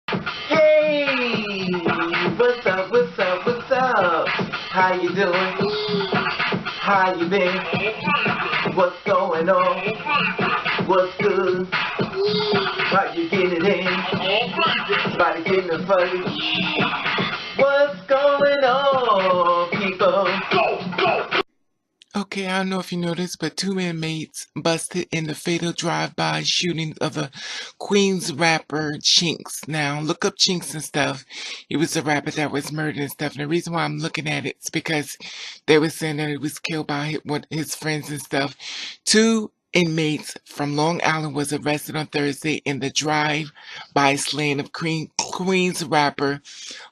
Hey, what's up, what's up, what's up? How you doing? How you been? What's going on? What's good? How you getting it in? Body getting the fight. What's going on, people? Okay, I don't know if you noticed, but two inmates busted in the fatal drive-by shooting of the Queens rapper Chinx. Now, look up Chinx and stuff. He was a rapper that was murdered and stuff. And the reason why I'm looking at it is because they were saying that he was killed by his friends and stuff. Two inmates from Long Island was arrested on Thursday in the drive-by slaying of Queens rapper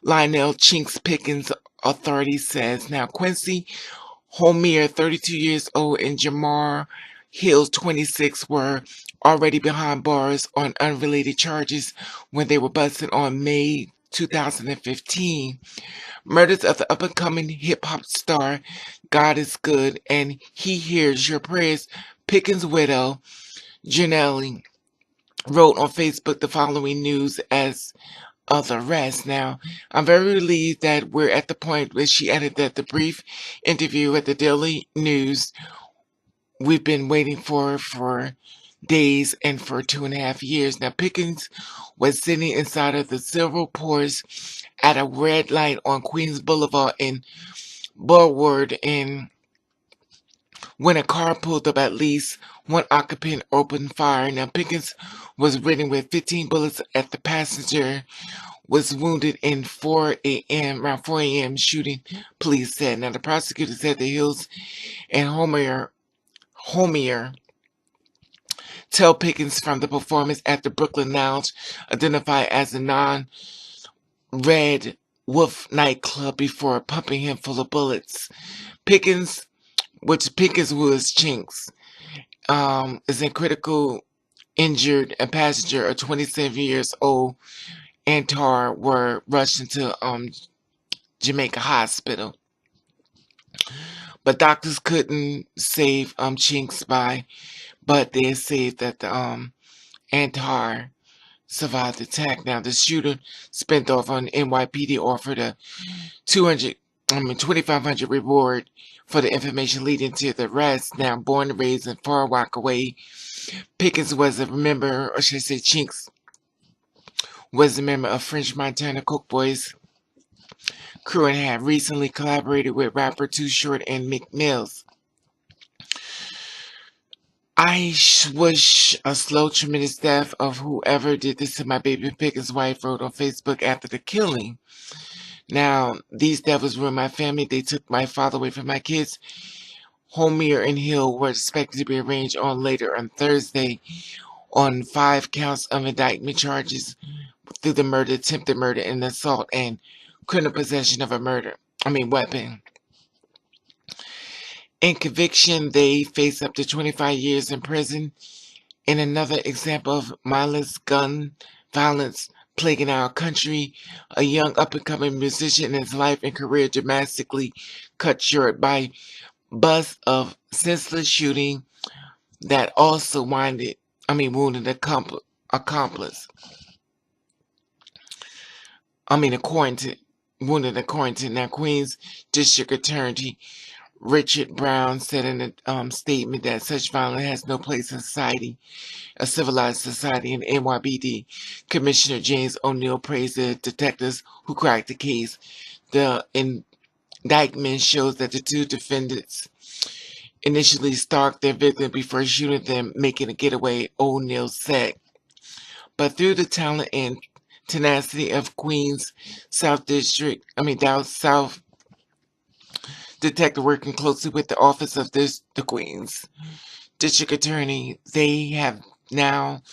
Lionel Chinx Pickens, authorities says. Now, Quincy Homere, 32 years old, and Jamar Hill, 26, were already behind bars on unrelated charges when they were busted on May 2015. Murders of the up-and-coming hip-hop star God is Good and He Hears Your Prayers. Pickens' widow, Janelle, wrote on Facebook the following news as of the rest. Now, I'm very relieved that we're at the point where she added that the brief interview at the Daily News we've been waiting for days and for 2.5 years. Now, Pickens was sitting inside of the silver Porsche at a red light on Queens Boulevard in Briarwood, and when a car pulled up, at least one occupant opened fire. Now, Pickens was ridden with 15 bullets at the passenger, was wounded in 4 a.m. around 4 a.m. shooting, police said. Now, the prosecutor said the Hills and Homere tell Pickens from the performance at the Brooklyn Lounge, identified as a non-Red Wolf nightclub, before pumping him full of bullets. Pickens was Chinx, is in critical injured, and passenger, a 27 years old Antar, were rushed into Jamaica Hospital. But doctors couldn't save Chinx but they saved that the Antar survived the attack. Now the shooter spent off on NYPD offered a 2,500 reward for the information leading to the arrest. Now, born and raised in Far Rockaway, Pickens was a member, or should I say Chinx was a member of French Montana Coke Boys crew and had recently collaborated with rapper Too Short and Mick Mills. I wish a slow, tremendous death of whoever did this to my baby, Pickens' wife wrote on Facebook after the killing. Now, these devils ruined my family. They took my father away from my kids. Homere and Hill were expected to be arraigned on later on Thursday on 5 counts of indictment charges through the murder, attempted murder, and assault, and criminal possession of a weapon. In conviction, they face up to 25 years in prison. In another example of mindless gun violence plaguing our country, a young up-and-coming musician in his life and career dramatically cut short by buzz of senseless shooting that also wounded accomplice. Wounded a quarantine. Now, Queens District Attorney Richard Brown said in a statement that such violence has no place in society, a civilized society. And NYPD Commissioner James O'Neill praised the detectives who cracked the case. The indictment shows that the two defendants initially stalked their victim before shooting them, making a getaway, O'Neill said. But through the talent and tenacity of Queens South Detective working closely with the Office of the Queens District Attorney, they have now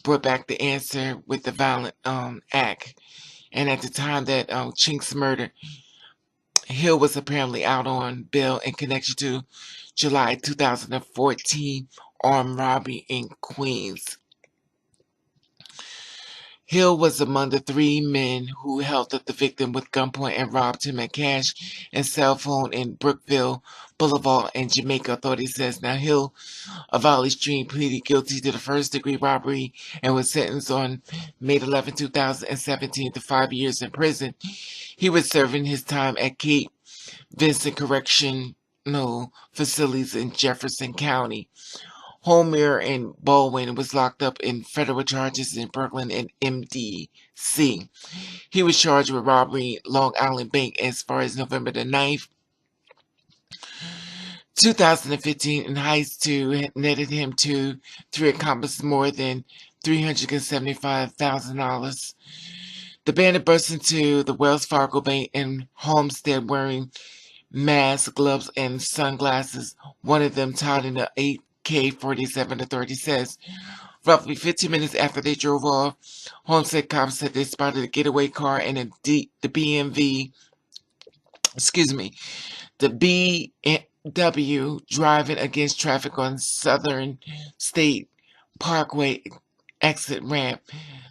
brought back the answer with the violent act. And at the time that Chinx murder, Hill was apparently out on bail in connection to July 2014 armed robbery in Queens. Hill was among the 3 men who held up the victim with gunpoint and robbed him at cash and cell phone in Brookville Boulevard in Jamaica, authorities says. Now, Hill of Valley Stream pleaded guilty to the first-degree robbery and was sentenced on May 11, 2017 to 5 years in prison. He was serving his time at Cape Vincent Correctional Facilities in Jefferson County. Homere and Baldwin was locked up in federal charges in Brooklyn and MDC. He was charged with robbery Long Island Bank as far as November the 9th, 2015, and heist 2 netted him to 3 accomplices more than $375,000. The bandit burst into the Wells Fargo Bank in Homestead wearing masks, gloves, and sunglasses, one of them tied in an AK-47, authorities says. Roughly 15 minutes after they drove off, Homestead cops said they spotted a getaway car and the BMW driving against traffic on Southern State Parkway exit ramp.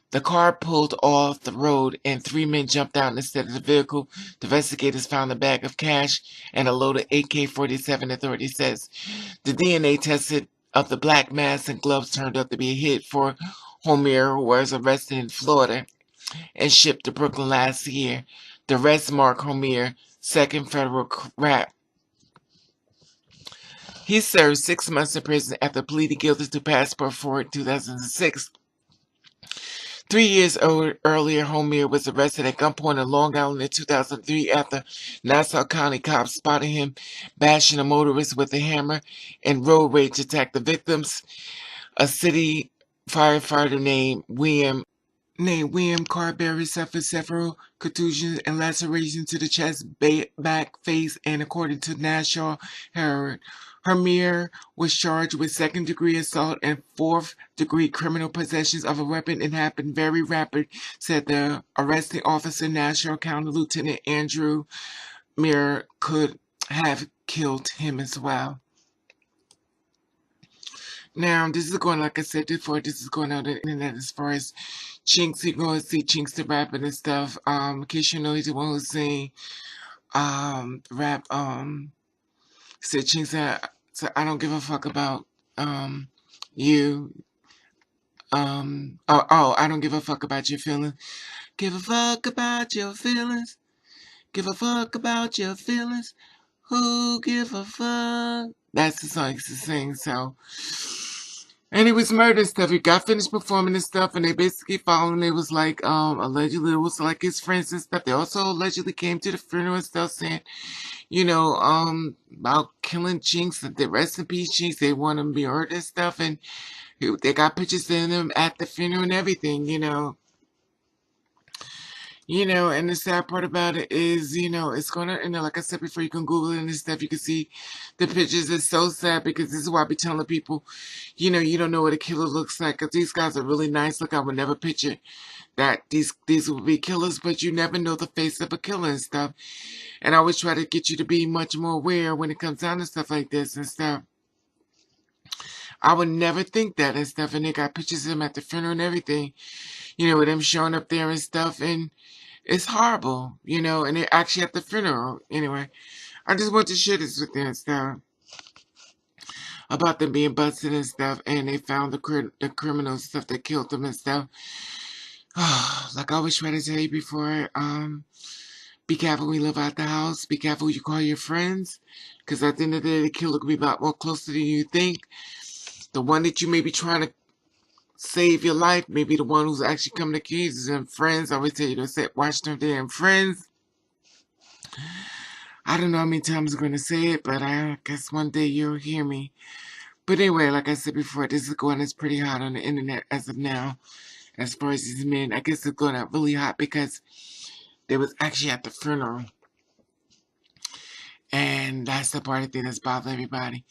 The car pulled off the road and 3 men jumped out instead of the vehicle. The investigators found a bag of cash and a loaded AK-47, authorities says. The DNA tested of the black mask and gloves turned out to be a hit for Homere, who was arrested in Florida and shipped to Brooklyn last year. The arrest marked Homere's second federal rap. He served 6 months in prison after pleading guilty to passport fraud in 2006. 3 years earlier, Homere was arrested at gunpoint in Long Island in 2003 after Nassau County cops spotted him bashing a motorist with a hammer and road rage attacked. The victims, a city firefighter named William Carberry, suffered several contusions and lacerations to the chest, back, face, and according to now-shuttered, Homere was charged with second-degree assault and fourth-degree criminal possessions of a weapon. It happened very rapid, said the arresting officer. Nassau County Lieutenant Andrew Muir could have killed him as well. Now, this is going, like I said before, this is going on the internet as far as Chinx. You're going to see Chinx the rapping and stuff. In case you know, he's the one who's saying, rap, said Chinx, so I don't give a fuck about, you, I don't give a fuck about your feelings. Give a fuck about your feelings. Give a fuck about your feelings. Who give a fuck? That's the song he's singing, so. And he was murdered and stuff. He got finished performing and stuff, and they basically followed him. It was like, allegedly, it was like his friends and stuff. They also allegedly came to the funeral and stuff saying, you know, about killing Chinx, the rest in peace Chinx. They want him to be hurt and stuff, and they got pictures of him at the funeral and everything, you know. You know, and the sad part about it is, you know, it's gonna, you know, like I said before, you can Google it and stuff. You can see the pictures. It's so sad because this is why I be telling people, you know, you don't know what a killer looks like. Because these guys are really nice. Look, I would never picture that these would be killers, but you never know the face of a killer and stuff. And I always try to get you to be much more aware when it comes down to stuff like this and stuff. I would never think that and stuff. And they got pictures of him at the funeral and everything, you know, with him showing up there and stuff. And it's horrible, you know, and they're actually at the funeral. Anyway, I just want to share this with them and stuff about them being busted and stuff, and they found the criminal stuff that killed them and stuff. Like I always try to tell you before, be careful when you live out the house. Be careful who you call your friends, because at the end of the day, the killer could be a lot more closer than you think. The one that you may be trying to save your life, maybe the one who's actually coming to kill you. And friends, I always tell you to say, watch them damn friends. I don't know how many times I'm going to say it, but I guess one day you'll hear me. But anyway, like I said before, this is going, it's pretty hot on the internet as of now. As far as these men, I guess it's going out really hot because they was actually at the funeral. And that's the part of thing that's bothering everybody.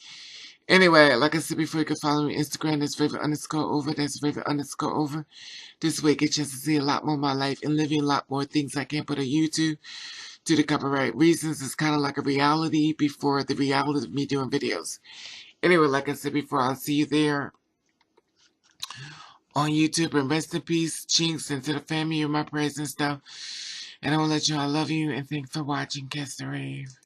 Anyway, like I said before, you can follow me on Instagram. That's favorite_over. That's favorite_over. This way, get a chance to see a lot more of my life and living a lot more things I can't put on YouTube due to copyright reasons. It's kind of like a reality before the reality of me doing videos. Anyway, like I said before, I'll see you there on YouTube. And rest in peace, Chinx, and to the family of my prayers and stuff. And I want to let you know I love you and thanks for watching. Catch the rave.